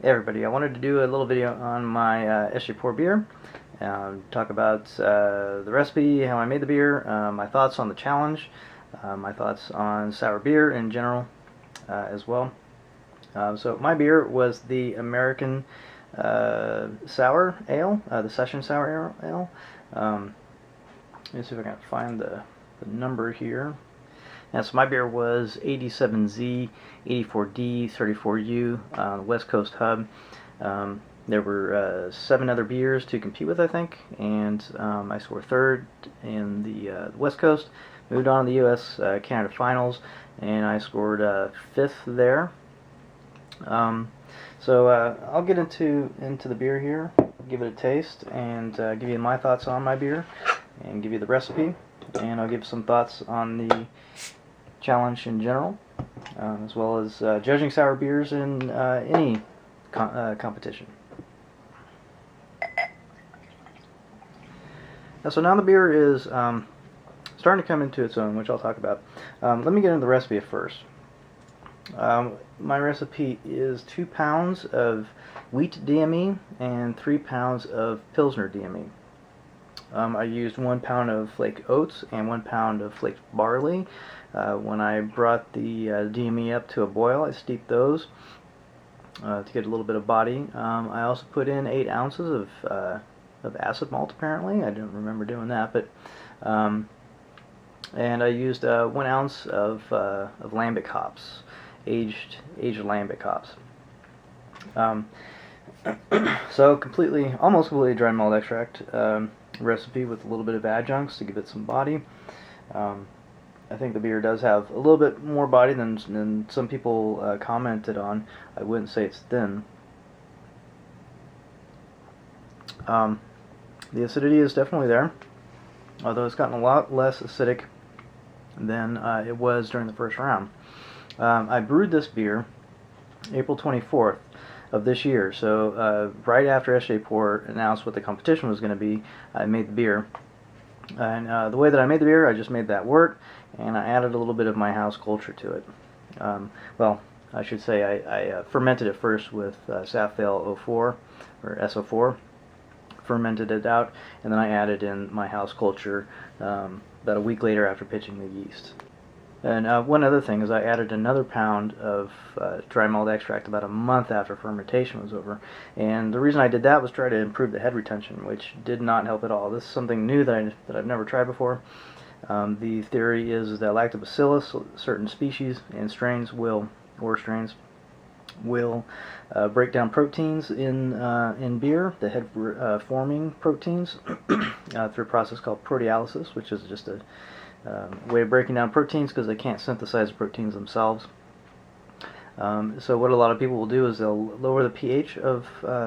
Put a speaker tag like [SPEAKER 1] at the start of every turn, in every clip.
[SPEAKER 1] Hey everybody, I wanted to do a little video on my SJPorr beer, talk about the recipe, how I made the beer, my thoughts on the challenge, my thoughts on sour beer in general as well. So my beer was the American Sour Ale, the Session Sour Ale. Let me see if I can find the number here. And so my beer was 87Z, 84D, 34U, West Coast hub. There were 7 other beers to compete with, I think, and I scored 3rd in the West Coast, moved on to the U.S. Canada Finals, and I scored 5th there. So I'll get into the beer here, give it a taste, and give you my thoughts on my beer, and give you the recipe, and I'll give some thoughts on the challenge in general, as well as judging sour beers in any competition. So now the beer is starting to come into its own, which I'll talk about. Let me get into the recipe first. My recipe is 2 pounds of wheat DME and 3 pounds of Pilsner DME. I used 1 pound of flaked oats and 1 pound of flaked barley. When I brought the DME up to a boil, I steeped those to get a little bit of body. I also put in 8 ounces of acid malt, apparently. I didn't remember doing that, but and I used 1 ounce of lambic hops, aged lambic hops. So almost completely dry malt extract recipe with a little bit of adjuncts to give it some body. I think the beer does have a little bit more body than some people commented on. I wouldn't say it's thin. The acidity is definitely there, although it's gotten a lot less acidic than it was during the first round. I brewed this beer April 24th of this year, so right after SJPorr announced what the competition was going to be, I made the beer. And the way that I made the beer, I just made that work, and I added a little bit of my house culture to it. Well, I should say I fermented it first with Safale 04, or SO4, fermented it out, and then I added in my house culture about a week later after pitching the yeast. And one other thing is I added another pound of dry malt extract about a month after fermentation was over. And the reason I did that was try to improve the head retention, which did not help at all. This is something new that I've never tried before. The theory is that lactobacillus, certain species and strains will break down proteins in beer, the head forming proteins, through a process called proteolysis, which is just a way of breaking down proteins because they can't synthesize proteins themselves. So what a lot of people will do is they'll lower the pH of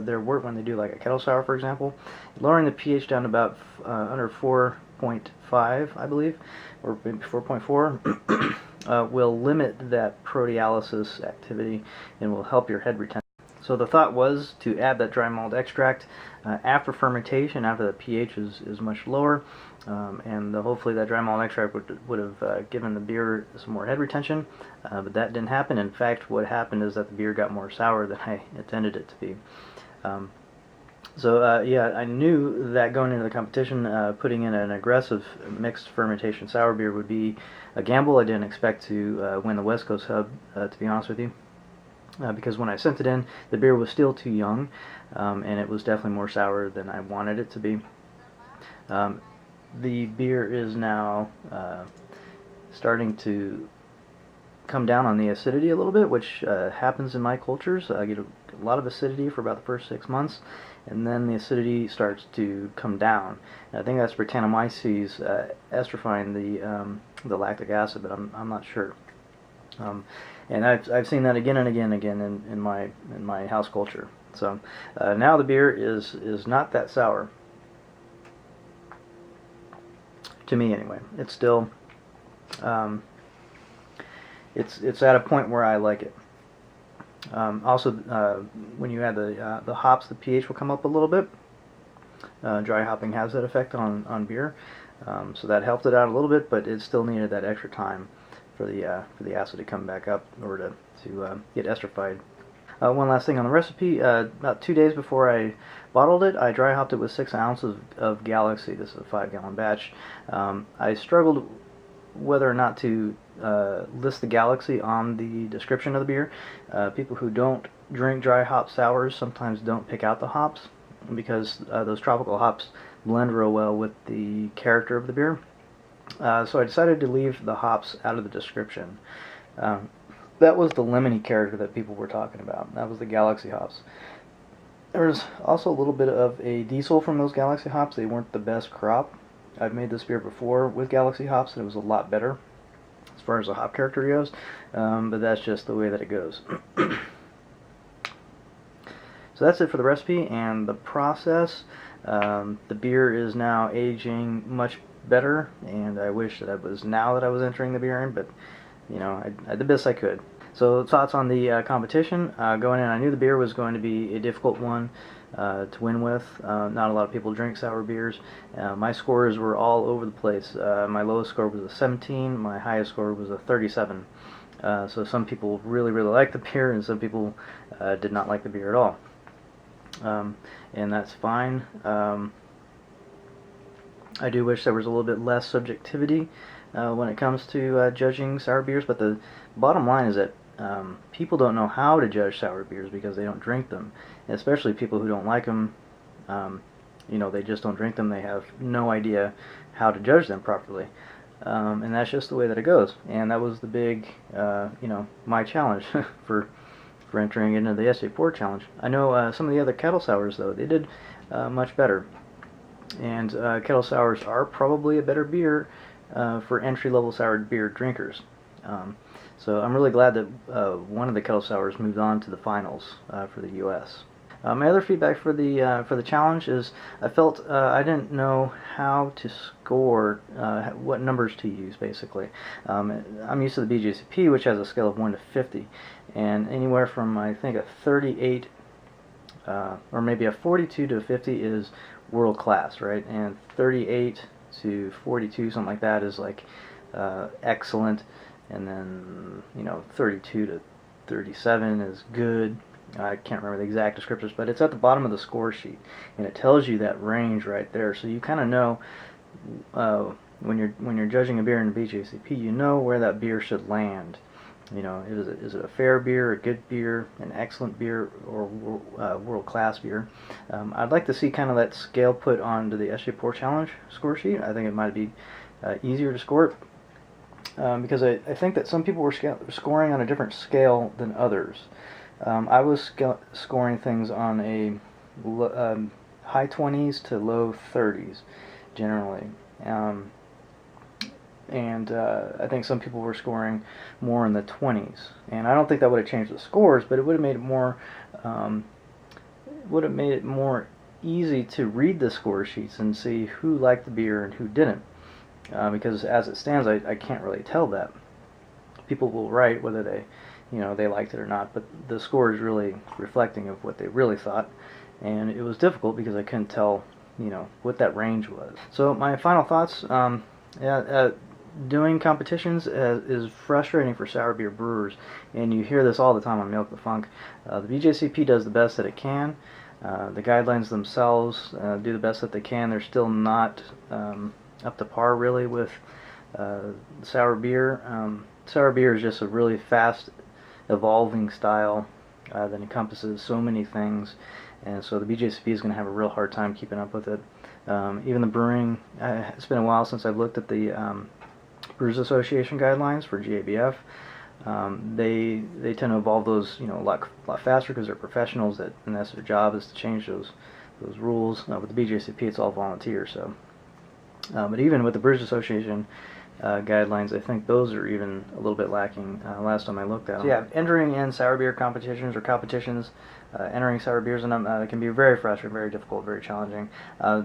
[SPEAKER 1] their wort when they do like a kettle sour, for example. Lowering the pH down to about under 4.5, I believe, or maybe 4.4, will limit that proteolysis activity and will help your head retention. So the thought was to add that dry malt extract after fermentation, after the pH is much lower, and hopefully that dry malt extract would have given the beer some more head retention, but that didn't happen. In fact, what happened is that the beer got more sour than I intended it to be. Yeah, I knew that going into the competition, putting in an aggressive mixed fermentation sour beer would be a gamble. I didn't expect to win the West Coast hub, to be honest with you. Because when I sent it in, the beer was still too young, and it was definitely more sour than I wanted it to be. The beer is now starting to come down on the acidity a little bit, which happens in my cultures. I get a lot of acidity for about the first 6 months, and then the acidity starts to come down. And I think that's Brettanomyces estrifying the lactic acid, but I'm not sure. And I've seen that again and again in my house culture. So now the beer is not that sour, to me anyway. It's still it's at a point where I like it. Also, when you add the hops, the pH will come up a little bit. Dry hopping has that effect on beer, so that helped it out a little bit, but it still needed that extra time for the acid to come back up in order to get esterified. One last thing on the recipe. About 2 days before I bottled it, I dry hopped it with 6 ounces of Galaxy. This is a 5-gallon batch. I struggled whether or not to list the Galaxy on the description of the beer. People who don't drink dry hop sours sometimes don't pick out the hops because those tropical hops blend real well with the character of the beer. So I decided to leave the hops out of the description. That was the lemony character that people were talking about. That was the Galaxy hops. There was also a little bit of a diesel from those Galaxy hops. They weren't the best crop. I've made this beer before with Galaxy hops, and it was a lot better as far as the hop character goes, but that's just the way that it goes. So that's it for the recipe and the process. The beer is now aging much better, and I wish that I was entering the beer in, but you know, I did the best I could. So thoughts on the competition. Going in, I knew the beer was going to be a difficult one to win with. Not a lot of people drink sour beers. My scores were all over the place. My lowest score was a 17. My highest score was a 37. So some people really liked the beer, and some people did not like the beer at all. And that's fine. I do wish there was a little bit less subjectivity when it comes to judging sour beers, but the bottom line is that people don't know how to judge sour beers because they don't drink them, and especially people who don't like them. You know, they just don't drink them. They have no idea how to judge them properly, and that's just the way that it goes. And that was the big, you know, my challenge for entering into the SJPorr challenge. I know some of the other kettle sours, though, they did much better. And kettle sours are probably a better beer for entry-level sour beer drinkers. So I'm really glad that one of the kettle sours moved on to the finals for the U.S. My other feedback for the challenge is I felt I didn't know how to score, what numbers to use, basically. I'm used to the BJCP, which has a scale of 1 to 50, and anywhere from, I think, a 38 or maybe a 42 to 50 is world class, right? And 38 to 42, something like that, is like excellent. And then, you know, 32 to 37 is good. I can't remember the exact descriptors, but it's at the bottom of the score sheet, and it tells you that range right there. So you kind of know when you're judging a beer in the BJCP, you know where that beer should land. You know, is it a fair beer, a good beer, an excellent beer, or world-class beer? I'd like to see kind of that scale put onto the SJPorr Challenge score sheet. I think it might be easier to score it because I think that some people were scoring on a different scale than others. I was scoring things on a high 20s to low 30s, generally. And I think some people were scoring more in the 20s, and I don't think that would have changed the scores, but it would have made it more easy to read the score sheets and see who liked the beer and who didn't, because as it stands, I can't really tell that. People will write whether they liked it or not, but the score is really reflecting of what they really thought, and it was difficult because I couldn't tell, what that range was. So my final thoughts. Doing competitions is frustrating for sour beer brewers, and you hear this all the time on Milk the Funk. The BJCP does the best that it can. The guidelines themselves do the best that they can. They're still not up to par really with sour beer. Sour beer is just a really fast evolving style that encompasses so many things, and so the BJCP is going to have a real hard time keeping up with it. Even the brewing, it's been a while since I've looked at the Brewers Association guidelines for GABF. They tend to evolve those a lot faster because they're professionals, and that's their job is to change those rules. With the BJCP, it's all volunteer. So, but even with the Brewers Association guidelines, I think those are even a little bit lacking last time I looked at them. So yeah, entering in sour beer competitions or competitions, entering sour beers in them can be very frustrating, very difficult, very challenging.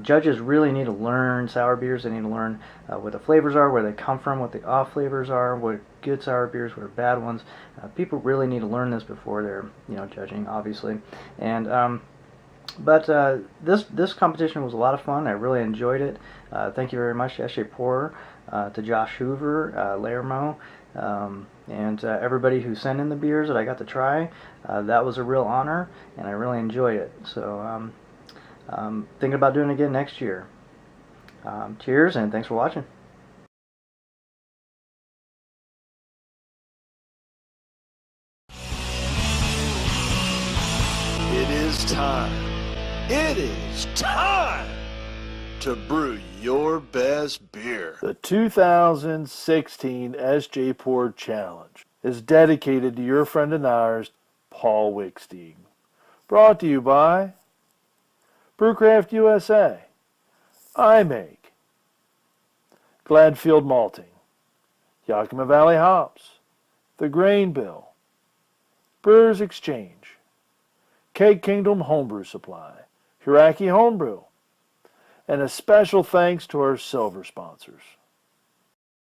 [SPEAKER 1] Judges really need to learn sour beers. They need to learn what the flavors are, where they come from, what the off flavors are, what are good sour beers, what are bad ones. People really need to learn this before they're judging, obviously. And But this competition was a lot of fun. I really enjoyed it. Thank you very much to SJPorr, to Josh Hoover, Lermo, And everybody who sent in the beers that I got to try, that was a real honor, and I really enjoyed it. So thinking about doing it again next year. Cheers, and thanks for watching.
[SPEAKER 2] It is time. It is time to brew your best beer.
[SPEAKER 3] The 2016 SJPorr Challenge is dedicated to your friend and ours, Paul Wickstein. Brought to you by Brewcraft USA, iMake, Gladfield Malting, Yakima Valley Hops, The Grain Bill, Brewers Exchange, Cake Kingdom Homebrew Supply, Hiraki Homebrew, and a special thanks to our silver sponsors.